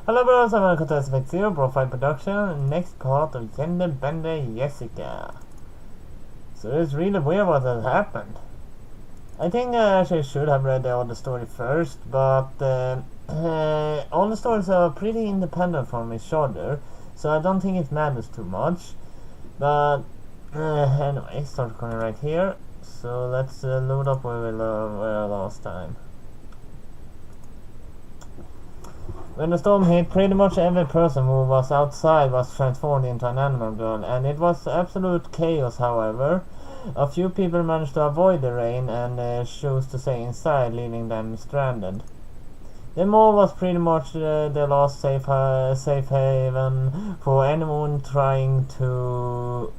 Hello bros, and welcome to Aspect Zero BroFive production. Next part of Gender Bender Jessica. So it's really weird what has happened. I think I actually should have read all the story first, but all the stories are pretty independent from each other, so I don't think it matters too much. But anyway, start recording right here. So let's load up where we were last time. When the storm hit, pretty much every person who was outside was transformed into an animal girl, and it was absolute chaos. However, a few people managed to avoid the rain and chose to stay inside, leaving them stranded. The mall was pretty much the last safe haven for anyone trying to...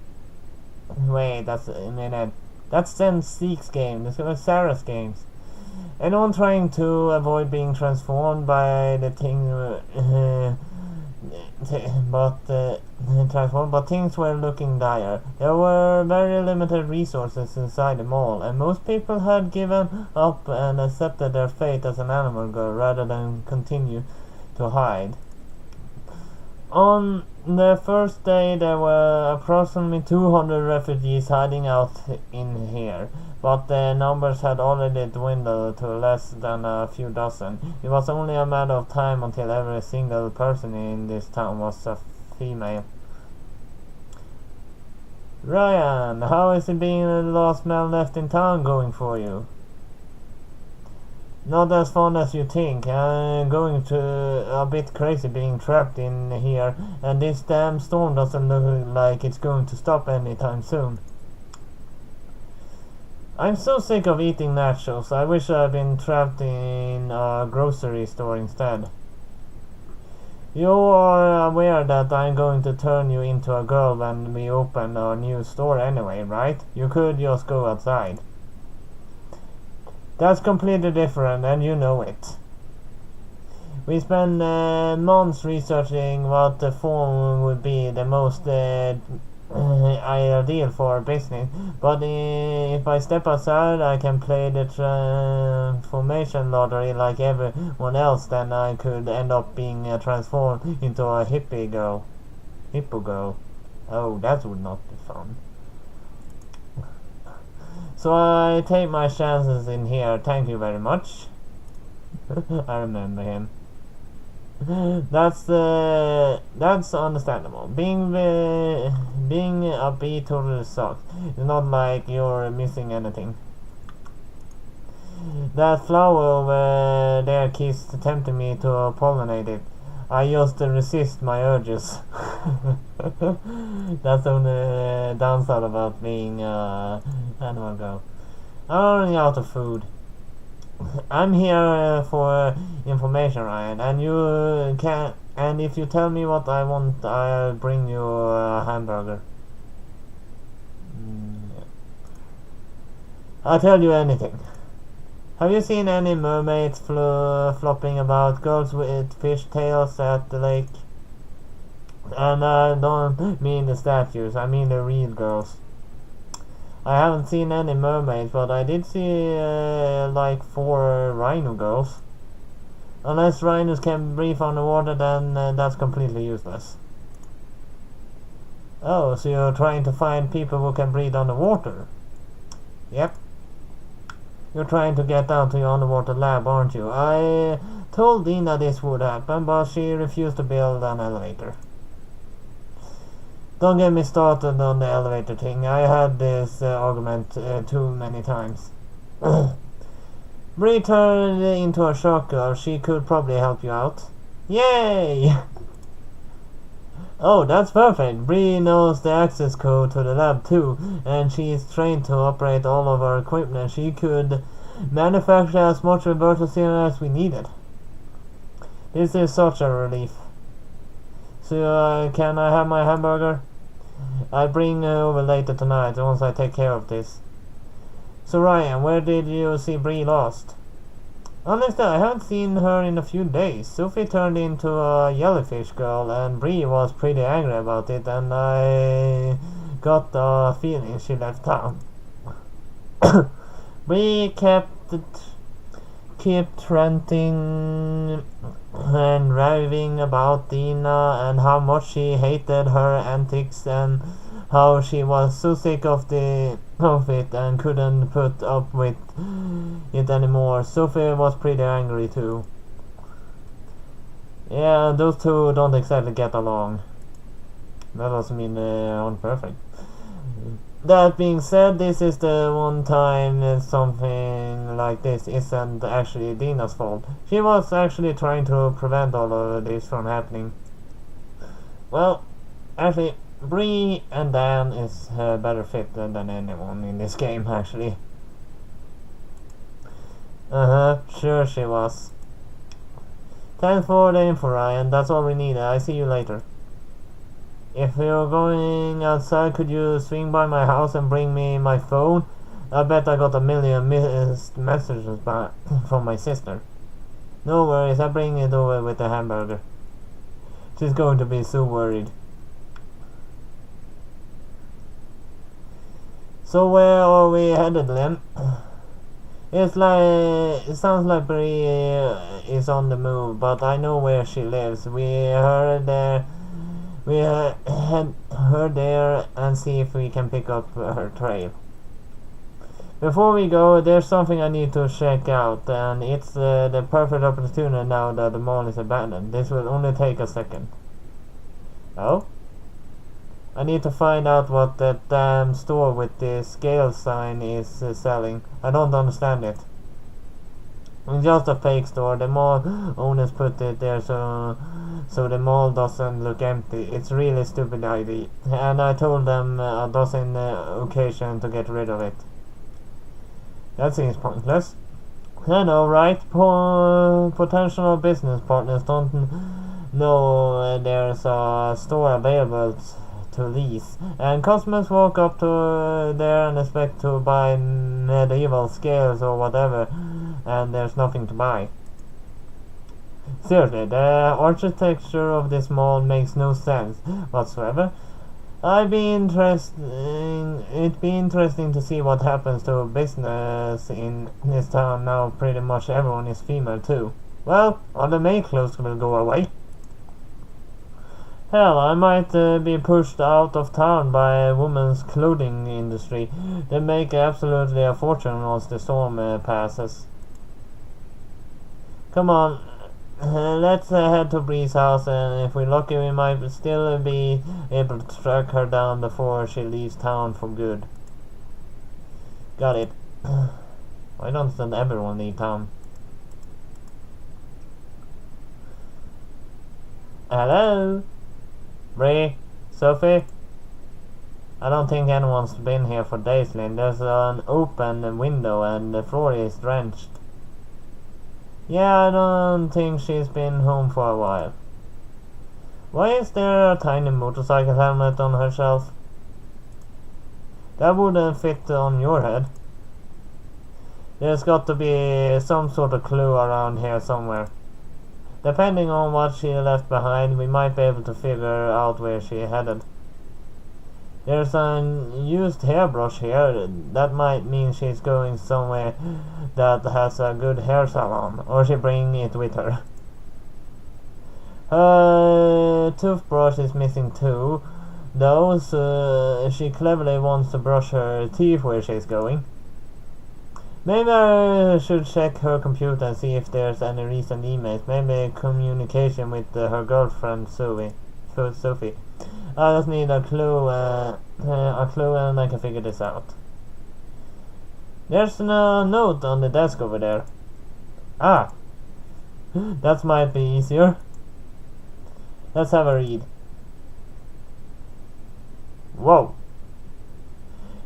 Wait, that's a minute. That's Zen Seek's game. This is Sarah's games. Anyone trying to avoid being transformed by the thing, but things were looking dire. There were very limited resources inside the mall, and most people had given up and accepted their fate as an animal girl rather than continue to hide. On the first day, there were approximately 200 refugees hiding out in here, but the numbers had already dwindled to less than a few dozen. It was only a matter of time until every single person in this town was a female. Ryan, how is it being the last man left in town going for you? Not as fun as you think. I'm going to a bit crazy being trapped in here, and this damn storm doesn't look like it's going to stop anytime soon. I'm so sick of eating nachos. I wish I'd been trapped in a grocery store instead. You are aware that I'm going to turn you into a girl when we open our new store anyway, right? You could just go outside. That's completely different, and you know it. We spent months researching what the form would be the most ideal for a business, but if I step outside I can play the transformation lottery like everyone else, then I could end up being transformed into a hippo girl. Oh, that would not be fun. So I take my chances in here. Thank you very much. I remember him. That's understandable. Being a bee totally sucks. It's not like you're missing anything. That flower over there keeps tempting me to pollinate it. I just resist my urges. That's the only downside about being animal girl. I'm running out of food. I'm here for information, Ryan, and you can. And if you tell me what I want, I'll bring you a hamburger. I'll tell you anything. Have you seen any mermaids flopping about, girls with fish tails at the lake? And I don't mean the statues, I mean the real girls. I haven't seen any mermaids, but I did see like 4 rhino girls. Unless rhinos can breathe underwater, then that's completely useless. Oh, so you're trying to find people who can breathe underwater? Yep. You're trying to get down to your underwater lab, aren't you? I told Dina this would happen, but she refused to build an elevator. Don't get me started on the elevator thing. I had this argument too many times. Bree turned into a shark girl. She could probably help you out. Yay! Oh, that's perfect. Bree knows the access code to the lab too, and she is trained to operate all of our equipment. She could manufacture as much reversal serum as we needed. This is such a relief. So, can I have my hamburger? I'll bring over later tonight once I take care of this. So Ryan, where did you see Bree last? Honestly, I haven't seen her in a few days. Sophie turned into a jellyfish girl, and Bree was pretty angry about it, and I got the feeling she left town. Bree kept kept ranting and raving about Dina and how much she hated her antics and how she was so sick of it and couldn't put up with it anymore. Sophie was pretty angry too. Yeah, those two don't exactly get along. That doesn't mean they're unperfect. That being said, this is the one time something like this isn't actually Dina's fault. She was actually trying to prevent all of this from happening. Well, actually, Bree and Dan is a better fit than anyone in this game, actually. Sure she was. Thanks for the info, Ryan. That's all we need. I see you later. If you're going outside, could you swing by my house and bring me my phone? I bet I got a million missed messages from my sister. No worries, I'll bring it over with the hamburger. She's going to be so worried. So where are we headed, Lynn? It sounds like Bree is on the move, but I know where she lives. We head her there and see if we can pick up her trail. Before we go, there's something I need to check out, and it's the perfect opportunity now that the mall is abandoned. This will only take a second. Oh? I need to find out what that damn store with the scale sign is selling. I don't understand it. It's just a fake store. The mall owners put it there so the mall doesn't look empty. It's really stupid idea, and I told them a dozen occasions to get rid of it. That seems pointless. I know, right? Potential business partners don't know there's a store available to lease, and customers walk up to there and expect to buy medieval scales or whatever, and there's nothing to buy. Seriously, the architecture of this mall makes no sense whatsoever. It'd be interesting to see what happens to business in this town now. Pretty much everyone is female too. Well, all the maid clothes will go away. Hell, I might be pushed out of town by a woman's clothing industry. They make absolutely a fortune once the storm passes. Come on, let's head to Bree's house, and if we're lucky we might still be able to track her down before she leaves town for good. Got it. Why don't everyone leave town? Hello? Bree? Sophie? I don't think anyone's been here for days, Lynn. There's an open window and the floor is drenched. Yeah, I don't think she's been home for a while. Why is there a tiny motorcycle helmet on her shelf? That wouldn't fit on your head. There's got to be some sort of clue around here somewhere. Depending on what she left behind, we might be able to figure out where she headed. There's an used hairbrush here. That might mean she's going somewhere that has a good hair salon, or she bring it with her. Her toothbrush is missing too, though, so she cleverly wants to brush her teeth where she's going. Maybe I should check her computer and see if there's any recent emails. Maybe communication with her girlfriend Sophie. I just need a clue and I can figure this out. There's no note on the desk over there. Ah, that might be easier. Let's have a read. Whoa.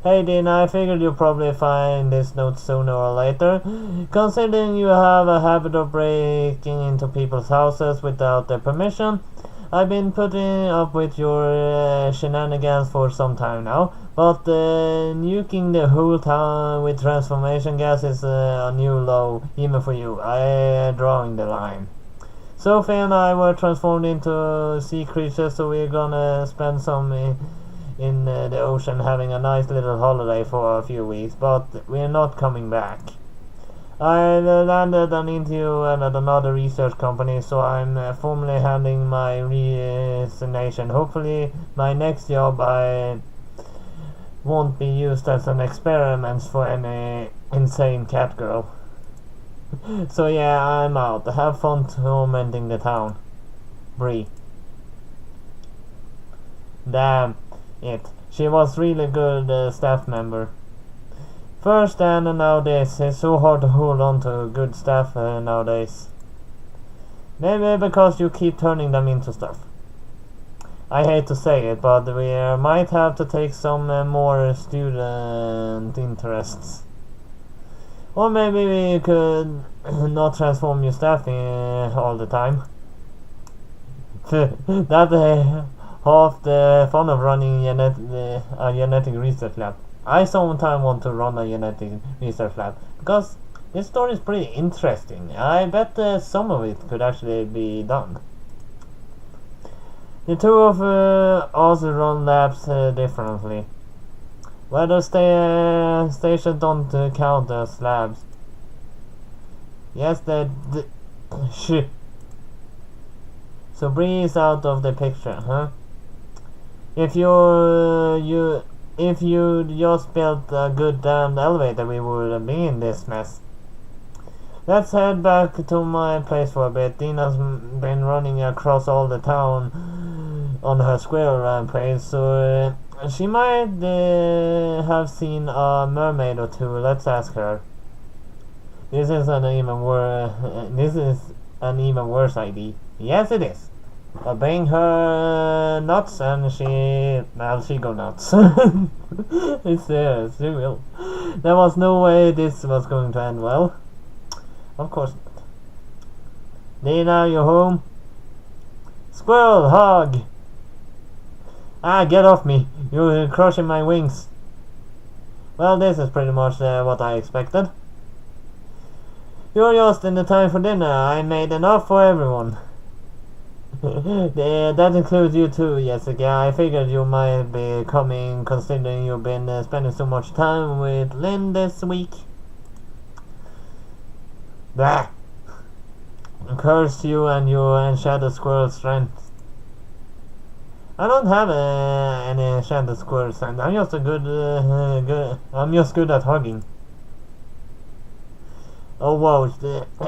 Hey Dina, I figured you'll probably find this note sooner or later. Considering you have a habit of breaking into people's houses without their permission, I've been putting up with your shenanigans for some time now, but nuking the whole town with transformation gas is a new low, even for you. I'm drawing the line. Sophie and I were transformed into sea creatures, so we're gonna spend some in the ocean having a nice little holiday for a few weeks, but we're not coming back. I landed an interview at another research company, so I'm formally handing my resignation. Hopefully, my next job I won't be used as an experiment for any insane cat girl. So yeah, I'm out. Have fun tormenting the town. Bree. Damn it. She was really good staff member. First and nowadays, it's so hard to hold on to good staff nowadays. Maybe because you keep turning them into stuff. I hate to say it, but we might have to take some more student interests. Or maybe we could not transform your staff all the time. That half the fun of running a genetic research lab. I sometimes want to run a genetic research lab because this story is pretty interesting. I bet some of it could actually be done. The two of us run labs differently. Weather stations don't count as labs. Yes, shit. So Bree is out of the picture, huh? If you just built a good damn elevator, we wouldn't be in this mess. Let's head back to my place for a bit. Dina's been running across all the town on her squirrel rampage, so she might have seen a mermaid or two. Let's ask her. This is an even worse idea. Yes, it is. Bring her nuts and she go nuts. It's serious, she will. There was no way this was going to end well. Of course not. Dina, you home? Squirrel, hog! Ah, get off me. You're crushing my wings. Well, this is pretty much what I expected. You're just in the time for dinner. I made enough for everyone. That includes you too, Jessica. I figured you might be coming considering you've been spending so much time with Lynn this week. Bah! Curse you and your enchanted squirrel strength. I don't have any enchanted squirrel strength. I'm just I'm just good at hugging. Oh wow,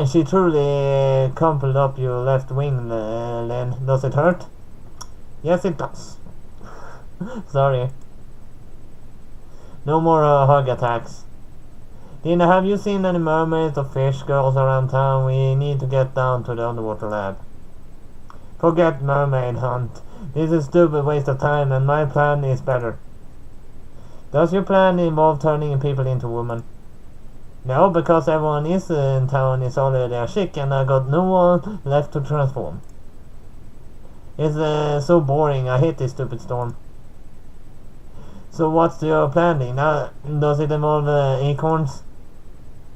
she truly crumpled up your left wing, Len. Does it hurt? Yes, it does. Sorry. No more hug attacks. Dina, have you seen any mermaids or fish girls around town? We need to get down to the underwater lab. Forget mermaid hunt. This is a stupid waste of time and my plan is better. Does your plan involve turning people into women? No, because everyone is in town is already a chick and I got no one left to transform. It's so boring. I hate this stupid storm. So what's your planning? Does it involve acorns?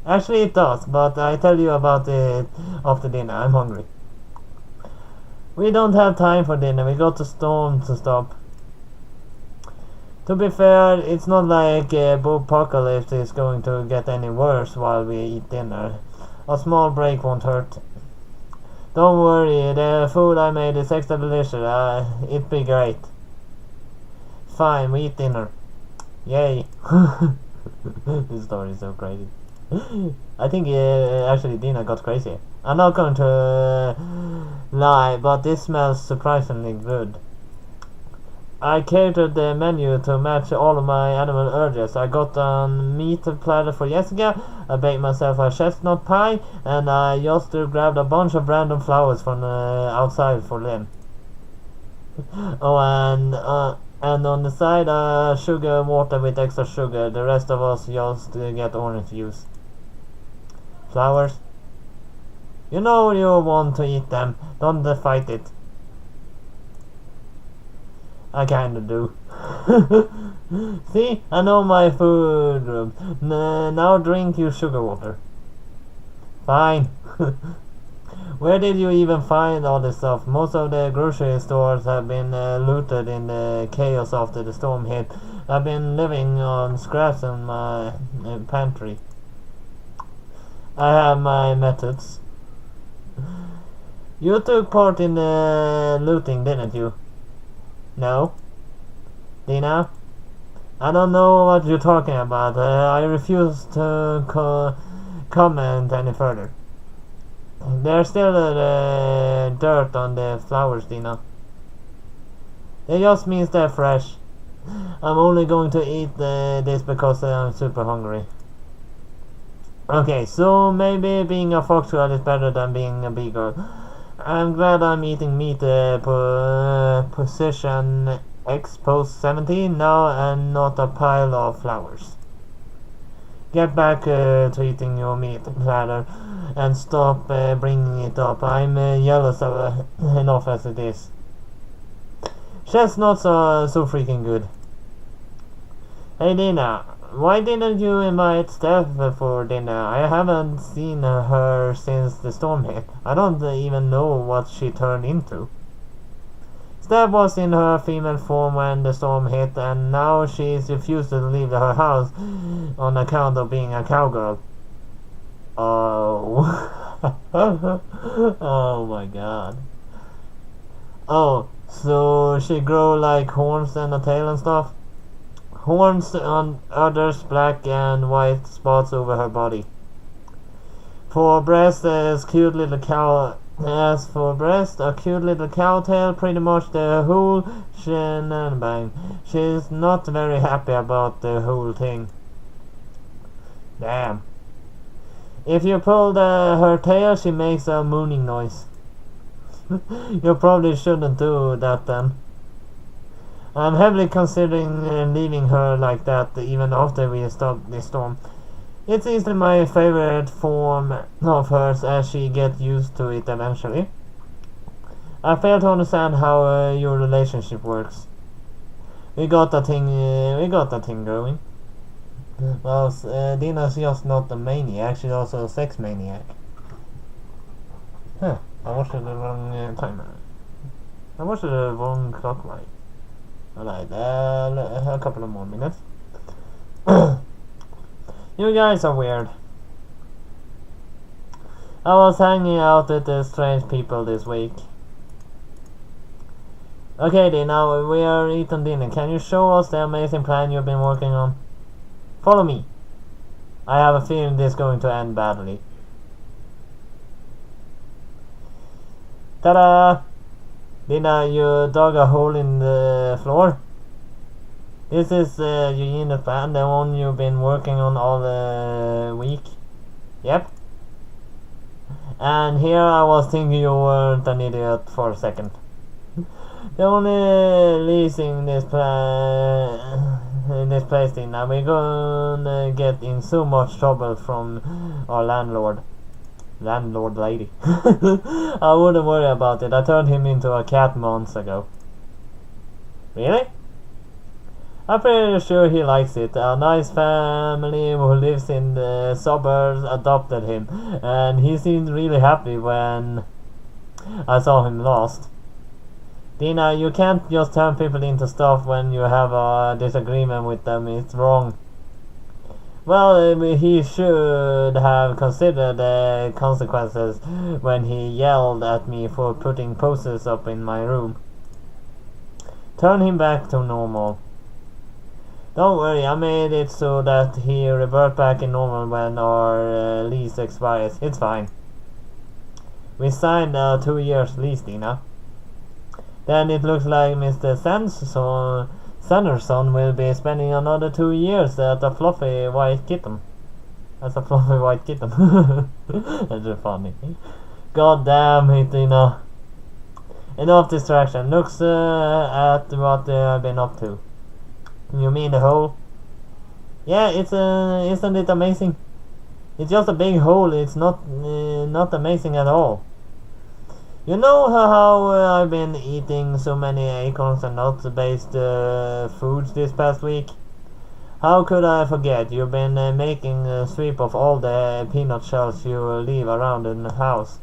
Actually it does, but I tell you about it after dinner. I'm hungry. We don't have time for dinner. We got the storm to stop. To be fair, it's not like apocalypse is going to get any worse while we eat dinner. A small break won't hurt. Don't worry, the food I made is extra delicious. It'd be great. Fine, we eat dinner. Yay. This story is so crazy. I think actually Dina got crazy. I'm not going to lie, but this smells surprisingly good. I catered the menu to match all of my animal urges. I got a meat platter for Jessica, I baked myself a chestnut pie, and I just grabbed a bunch of random flowers from outside for Lynn. Oh, and on the side, sugar water with extra sugar. The rest of us just get orange juice. Flowers? You know you want to eat them. Don't fight it. I kinda do. See, I know my food room. Now drink your sugar water. Fine. Where did you even find all this stuff? Most of the grocery stores have been looted in the chaos after the storm hit. I've been living on scraps in my pantry. I have my methods. You took part in the looting, didn't you? No? Dina? I don't know what you're talking about. I refuse to comment any further. There's still dirt on the flowers, Dina. It just means they're fresh. I'm only going to eat this because I'm super hungry. Okay, so maybe being a fox girl is better than being a bee girl. I'm glad I'm eating meat position X post 17 now and not a pile of flowers. Get back to eating your meat platter and stop bringing it up. I'm jealous of enough as it is. Chestnuts are so freaking good. Hey Dina, why didn't you invite Steph for dinner? I haven't seen her since the storm hit. I don't even know what she turned into. Steph was in her female form when the storm hit, and now she's refused to leave her house on account of being a cowgirl. Oh. Oh my god. Oh, so she grow like horns and a tail and stuff? Horns on others, black and white spots over her body. For breast, as cute little cow. As for breast, a cute little cow tail, pretty much the whole shenanigans. She's not very happy about the whole thing. Damn. If you pull her tail, she makes a mooning noise. You probably shouldn't do that then. I'm heavily considering leaving her like that even after we stop this storm. It's easily my favorite form of hers as she gets used to it eventually. I fail to understand how your relationship works. We got that thing going. Well, Dina's just not a maniac, she's also a sex maniac. Huh, I watched the wrong timer. I watched the wrong clock light. Alright, a couple of more minutes. You guys are weird. I was hanging out with the strange people this week. Okay, now we are eating dinner. Can you show us the amazing plan you've been working on? Follow me. I have a feeling this is going to end badly. Ta-da! Dina, you dug a hole in the floor? This is Eugene's plan, the one you've been working on all the week. Yep. And here I was thinking you weren't an idiot for a second. The only leasing this place in now, we're gonna get in so much trouble from our landlord lady. I wouldn't worry about it. I turned him into a cat months ago. Really? I'm pretty sure he likes it. A nice family who lives in the suburbs adopted him, and he seemed really happy when I saw him last. Dina, you can't just turn people into stuff when you have a disagreement with them. It's wrong. Well, he should have considered the consequences when he yelled at me for putting posters up in my room. Turn him back to normal. Don't worry, I made it so that he revert back in normal when our lease expires. It's fine. We signed a 2 years lease, Dina. Then it looks like Mr. Sanderson will be spending another 2 years at a fluffy white kitten. That's a fluffy white kitten. That's just funny. God damn it, Dina. Enough distraction. Looks at what I've been up to. You mean the hole? Yeah, isn't it amazing? It's just a big hole. It's not amazing at all. You know how I've been eating so many acorns and nuts-based foods this past week? How could I forget? You've been making a sweep of all the peanut shells you leave around in the house.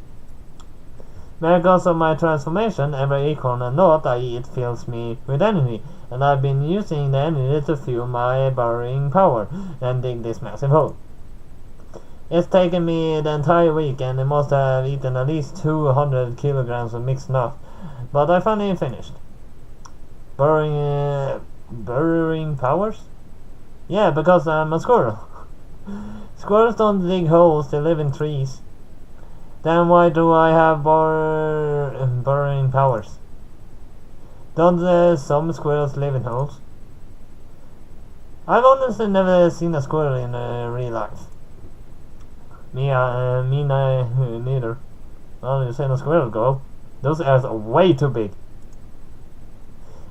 Because of my transformation, every acorn and nut I eat fills me with energy, and I've been using the energy to fuel my burrowing power and dig this massive hole. It's taken me the entire week and I must have eaten at least 200 kilograms of mixed nut. But I finally finished. Burrowing powers? Yeah, because I'm a squirrel. Squirrels don't dig holes, they live in trees. Then why do I have burrowing powers? Don't some squirrels live in holes? I've honestly never seen a squirrel in real life. Me neither. Well, you seen a squirrel go. Those ears are way too big.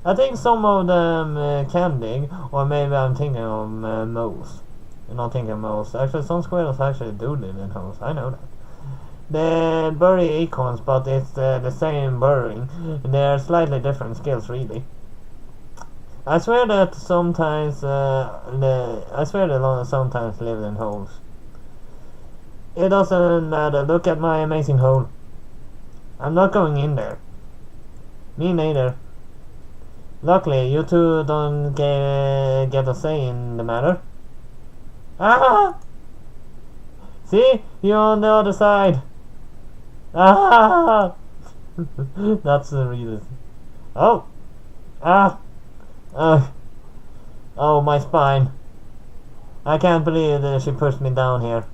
I think some of them can dig, or maybe I'm thinking of moles. You're not thinking of moles. Actually, some squirrels actually do live in holes. I know that. They bury acorns, but it's the same burrowing. They're slightly different skills, really. I swear that sometimes sometimes live in holes. It doesn't matter. Look at my amazing hole. I'm not going in there. Me neither. Luckily, you two don't get a say in the matter. Ah! See? You're on the other side. Ah! That's the reason. Oh! Ah! Oh, my spine. I can't believe that she pushed me down here.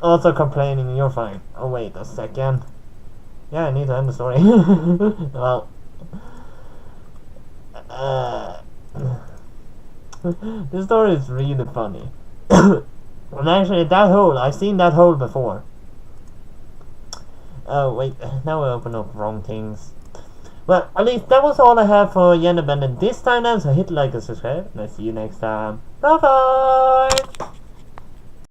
Also complaining, you're fine. Oh, wait a second. Yeah, I need to end the story. Well, this story is really funny. And actually, that hole, I've seen that hole before. Oh, wait, now I open up wrong things. Well, at least that was all I have for Yenabended this time then, so hit like and subscribe, and I'll see you next time. Bye bye!